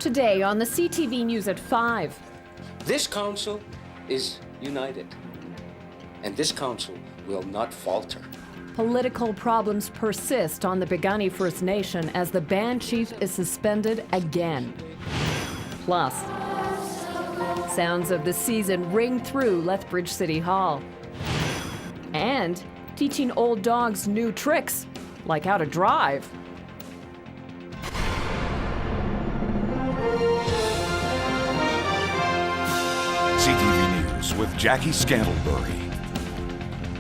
Today on the CTV News at 5. This council is united, and this council will not falter. Political problems persist on the Piikani First Nation as the band chief is suspended again. Plus, sounds of the season ring through Lethbridge City Hall. And teaching old dogs new tricks, like how to drive. CTV News with Jackie Scantlebury.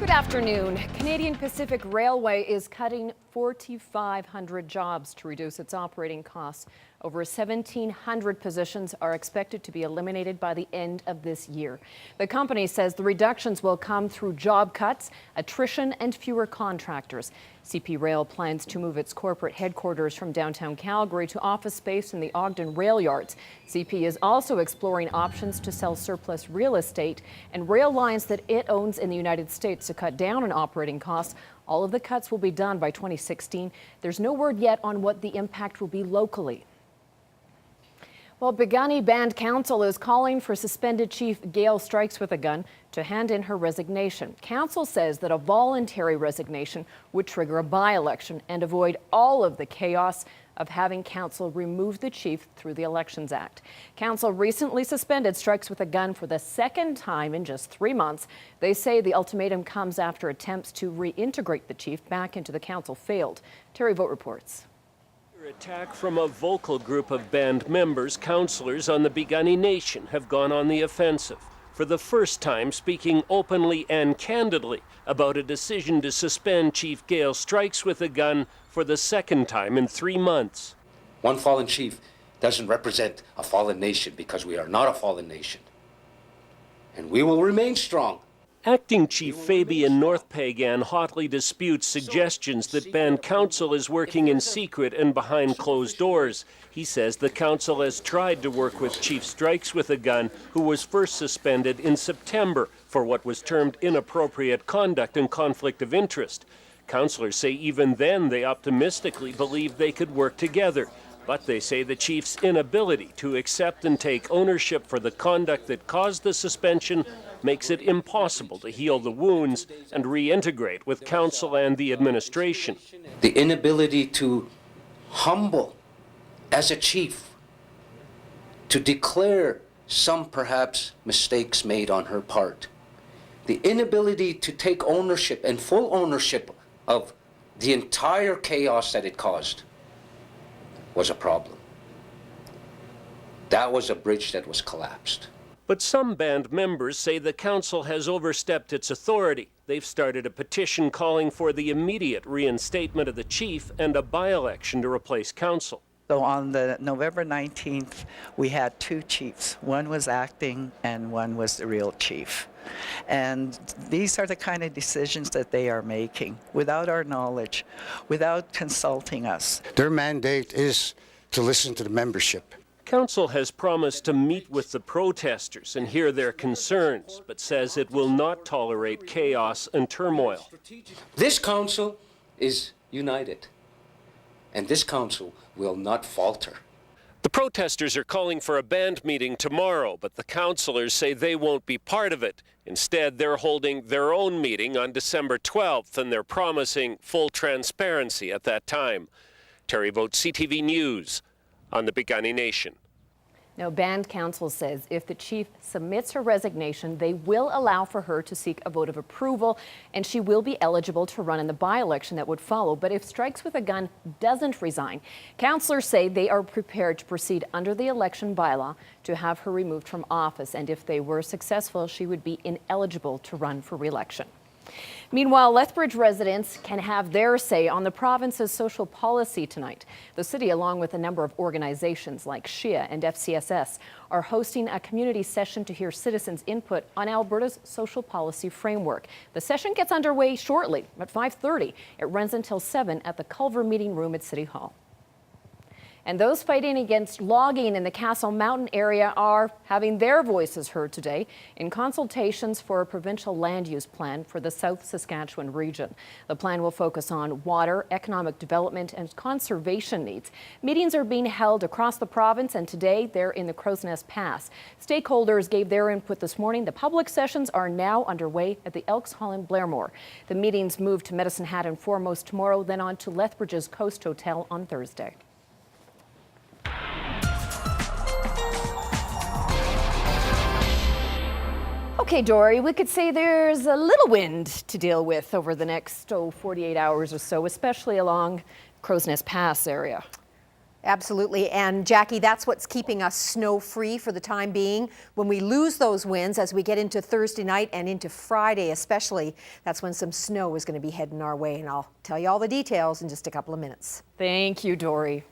Good afternoon. Canadian Pacific Railway is cutting 4,500 jobs to reduce its operating costs. Over 1,700 positions are expected to be eliminated by the end of this year. The company says the reductions will come through job cuts, attrition, and fewer contractors. CP Rail plans to move its corporate headquarters from downtown Calgary to office space in the Ogden rail yards. CP is also exploring options to sell surplus real estate and rail lines that it owns in the United States to cut down on operating costs. All of the cuts will be done by 2016. There's no word yet on what the impact will be locally. Well, Piikani Band Council is calling for suspended Chief Gail Strikes with a Gun to hand in her resignation. Council says that a voluntary resignation would trigger a by-election and avoid all of the chaos of having council remove the chief through the Elections Act. Council recently suspended Strikes with a Gun for the second time in just 3 months. They say the ultimatum comes after attempts to reintegrate the chief back into the council failed. Terry Vogt reports. Attack from a vocal group of band members, councillors on the Piikani Nation have gone on the offensive, for the first time speaking openly and candidly about a decision to suspend Chief Gail Strikes with a Gun for the second time in 3 months. One fallen chief doesn't represent a fallen nation, because we are not a fallen nation. And we will remain strong. Acting Chief Fabian Northpagan hotly disputes suggestions that Band Council is working in secret and behind closed doors. He says the council has tried to work with Chief Strikes with a Gun, who was first suspended in September for what was termed inappropriate conduct and conflict of interest. Councillors say even then they optimistically believed they could work together. But they say the chief's inability to accept and take ownership for the conduct that caused the suspension makes it impossible to heal the wounds and reintegrate with council and the administration. The inability to humble as a chief, to declare some perhaps mistakes made on her part, the inability to take ownership and full ownership of the entire chaos that it caused was a problem. That was a bridge that was collapsed. But some band members say the council has overstepped its authority. They've started a petition calling for the immediate reinstatement of the chief and a by-election to replace council. So on the November 19th, we had 2 chiefs. One was acting and one was the real chief. And these are the kind of decisions that they are making without our knowledge, without consulting us. Their mandate is to listen to the membership. Council has promised to meet with the protesters and hear their concerns, but says it will not tolerate chaos and turmoil. This council is united, and this council will not falter. The protesters are calling for a band meeting tomorrow, but the councillors say they won't be part of it. Instead, they're holding their own meeting on December 12th, and they're promising full transparency at that time. Terry Vogt, CTV News, on the Piikani Nation. Now, Band Council says if the chief submits her resignation, they will allow for her to seek a vote of approval, and she will be eligible to run in the by-election that would follow. But if Strikes with a Gun doesn't resign, councillors say they are prepared to proceed under the election bylaw to have her removed from office. And if they were successful, she would be ineligible to run for re-election. Meanwhile, Lethbridge residents can have their say on the province's social policy tonight. The city, along with a number of organizations like SHIA and FCSS, are hosting a community session to hear citizens' input on Alberta's social policy framework. The session gets underway shortly at 5:30. It runs until 7 at the Culver Meeting Room at City Hall. And those fighting against logging in the Castle Mountain area are having their voices heard today in consultations for a provincial land use plan for the South Saskatchewan region. The plan will focus on water, economic development, and conservation needs. Meetings are being held across the province, and today they're in the Crow's Nest Pass. Stakeholders gave their input this morning. The public sessions are now underway at the Elks Hall in Blairmore. The meetings move to Medicine Hat and Foremost tomorrow, then on to Lethbridge's Coast Hotel on Thursday. Okay, Dory, we could say there's a little wind to deal with over the next 48 hours or so, especially along Crow's Nest Pass area. Absolutely. And Jackie, that's what's keeping us snow-free for the time being. When we lose those winds as we get into Thursday night and into Friday especially, that's when some snow is going to be heading our way. And I'll tell you all the details in just a couple of minutes. Thank you, Dory.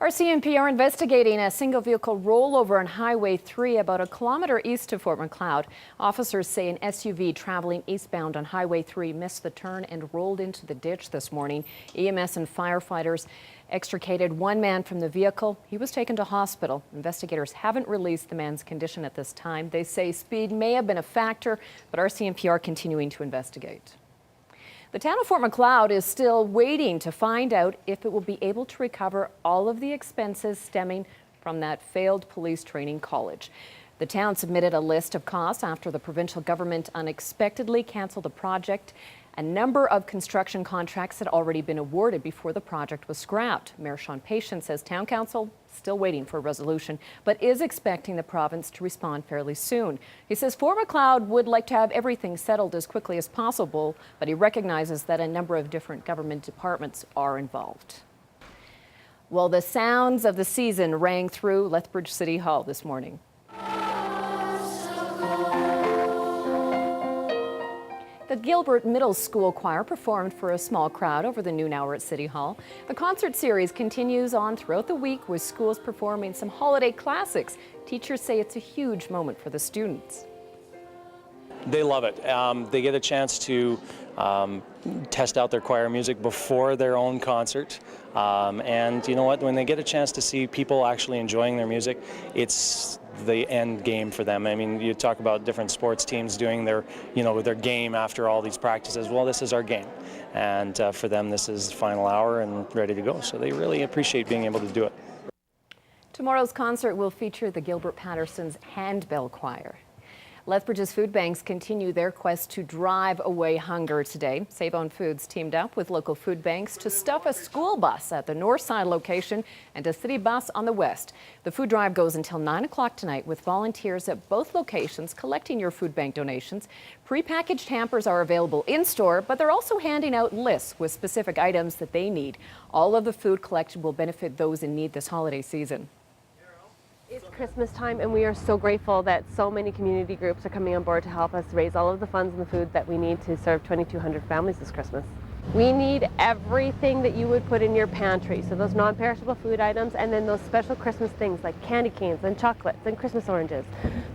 Our CMP are investigating a single vehicle rollover on Highway 3 about a kilometer east of Fort Macleod. Officers say an SUV traveling eastbound on Highway 3 missed the turn and rolled into the ditch this morning. EMS and firefighters extricated one man from the vehicle. He was taken to hospital. Investigators haven't released the man's condition at this time. They say speed may have been a factor, but our CMP are continuing to investigate. The town of Fort Macleod is still waiting to find out if it will be able to recover all of the expenses stemming from that failed police training college. The town submitted a list of costs after the provincial government unexpectedly canceled the project. A number of construction contracts had already been awarded before the project was scrapped. Mayor Sean Patient says town council still waiting for a resolution, but is expecting the province to respond fairly soon. He says Fort Macleod would like to have everything settled as quickly as possible, but he recognizes that a number of different government departments are involved. Well, the sounds of the season rang through Lethbridge City Hall this morning. The Gilbert Middle School Choir performed for a small crowd over the noon hour at City Hall. The concert series continues on throughout the week with schools performing some holiday classics. Teachers say it's a huge moment for the students. They love it. They get a chance to test out their choir music before their own concert. And you know what? When they get a chance to see people actually enjoying their music, it's the end game for them. I mean, you talk about different sports teams doing their, their game after all these practices. Well, this is our game. And for them, this is the final hour and ready to go. So they really appreciate being able to do it. Tomorrow's concert will feature the Gilbert Patterson's Handbell Choir. Lethbridge's food banks continue their quest to drive away hunger today. Save-On Foods teamed up with local food banks to stuff a school bus at the north side location and a city bus on the west. The food drive goes until 9 o'clock tonight with volunteers at both locations collecting your food bank donations. Prepackaged hampers are available in-store, but they're also handing out lists with specific items that they need. All of the food collected will benefit those in need this holiday season. It's Christmas time, and we are so grateful that so many community groups are coming on board to help us raise all of the funds and the food that we need to serve 2,200 families this Christmas. We need everything that you would put in your pantry, so those non-perishable food items, and then those special Christmas things like candy canes and chocolates and Christmas oranges.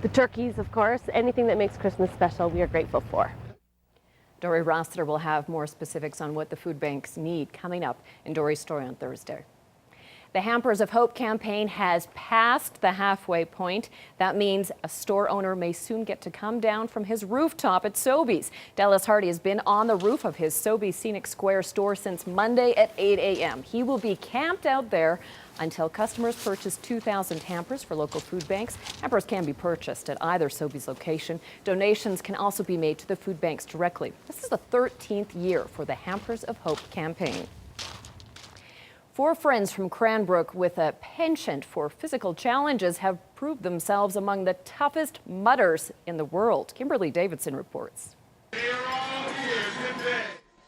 The turkeys, of course, anything that makes Christmas special, we are grateful for. Dory Rossiter will have more specifics on what the food banks need coming up in Dory's story on Thursday. The Hampers of Hope campaign has passed the halfway point. That means a store owner may soon get to come down from his rooftop at Sobeys. Dallas Hardy has been on the roof of his Sobeys Scenic Square store since Monday at 8 a.m. He will be camped out there until customers purchase 2,000 hampers for local food banks. Hampers can be purchased at either Sobeys location. Donations can also be made to the food banks directly. This is the 13th year for the Hampers of Hope campaign. 4 friends from Cranbrook with a penchant for physical challenges have proved themselves among the toughest mudders in the world. Kimberly Davidson reports.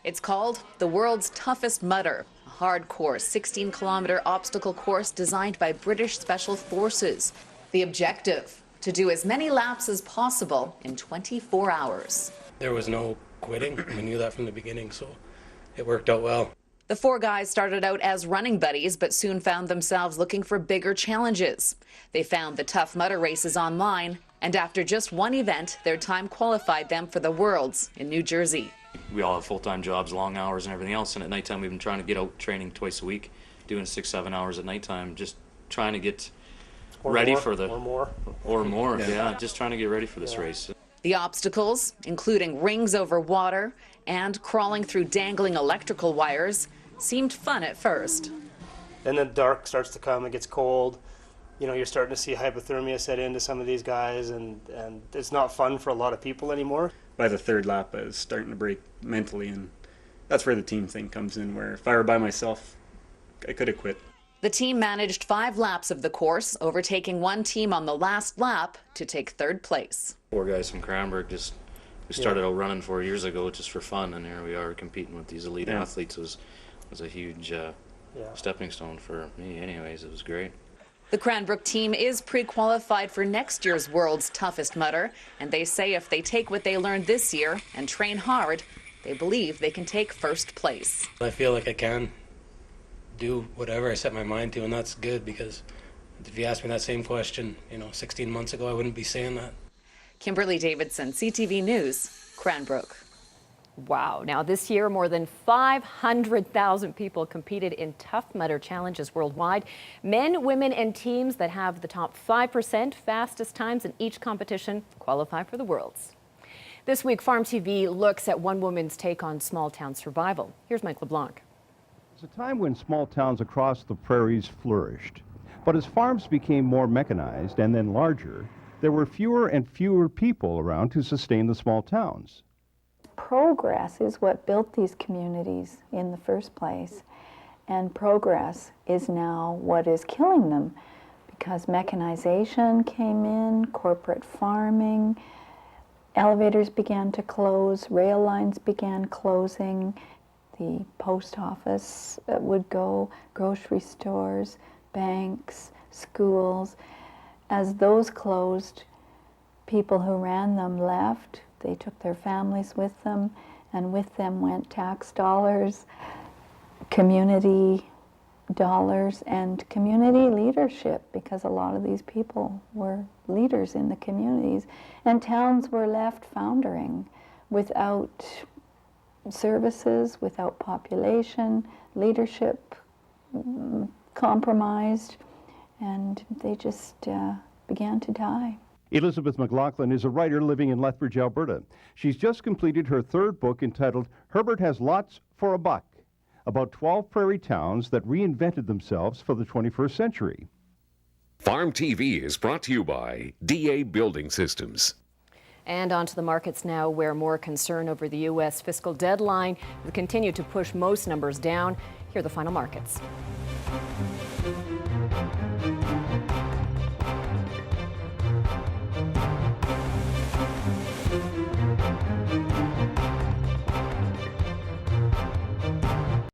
It's called the world's toughest mudder, a hardcore 16-kilometer obstacle course designed by British Special Forces. The objective, to do as many laps as possible in 24 hours. There was no quitting. We knew that from the beginning, so it worked out well. The 4 guys started out as running buddies, but soon found themselves looking for bigger challenges. They found the Tough Mudder races online, and after just one event, their time qualified them for the Worlds in New Jersey. We all have full-time jobs, long hours and everything else, and at nighttime we've been trying to get out training twice a week. doing 6-7 hours at nighttime, just trying to get ready for the or more. Yeah, just trying to get ready for this race. The obstacles, including rings over water and crawling through dangling electrical wires, seemed fun at first. Then the dark starts to come, it gets cold. You know, you're starting to see hypothermia set into some of these guys, and it's not fun for a lot of people anymore. By the third lap, I was starting to break mentally, and that's where the team thing comes in, where if I were by myself, I could have quit. The team managed 5 laps of the course, overtaking one team on the last lap to take third place. 4 guys from Cranbrook who started out running 4 years ago just for fun, and here we are competing with these elite athletes. Was a huge stepping stone for me anyways. It was great. The Cranbrook team is pre-qualified for next year's World's Toughest Mudder, and they say if they take what they learned this year and train hard, they believe they can take first place. I feel like I can do whatever I set my mind to, and that's good, because if you asked me that same question, 16 months ago, I wouldn't be saying that. Kimberly Davidson, CTV News, Cranbrook. Wow. Now this year, more than 500,000 people competed in Tough Mudder challenges worldwide. Men, women, and teams that have the top 5% fastest times in each competition qualify for the Worlds. This week, Farm TV looks at one woman's take on small town survival. Here's Mike LeBlanc. It's a time when small towns across the prairies flourished. But as farms became more mechanized and then larger, there were fewer and fewer people around to sustain the small towns. Progress is what built these communities in the first place, and progress is now what is killing them, because mechanization came in, corporate farming, elevators began to close, rail lines began closing, the post office would go, grocery stores, banks, schools. As those closed, people who ran them left. They took their families with them, and with them went tax dollars, community dollars, and community leadership, because a lot of these people were leaders in the communities. And towns were left foundering without services, without population, leadership compromised, and they just began to die. Elizabeth McLaughlin is a writer living in Lethbridge, Alberta. She's just completed her third book entitled Herbert Has Lots for a Buck, about 12 prairie towns that reinvented themselves for the 21st century. Farm TV is brought to you by DA Building Systems. And on to the markets now, where more concern over the U.S. fiscal deadline will continue to push most numbers down. Here are the final markets.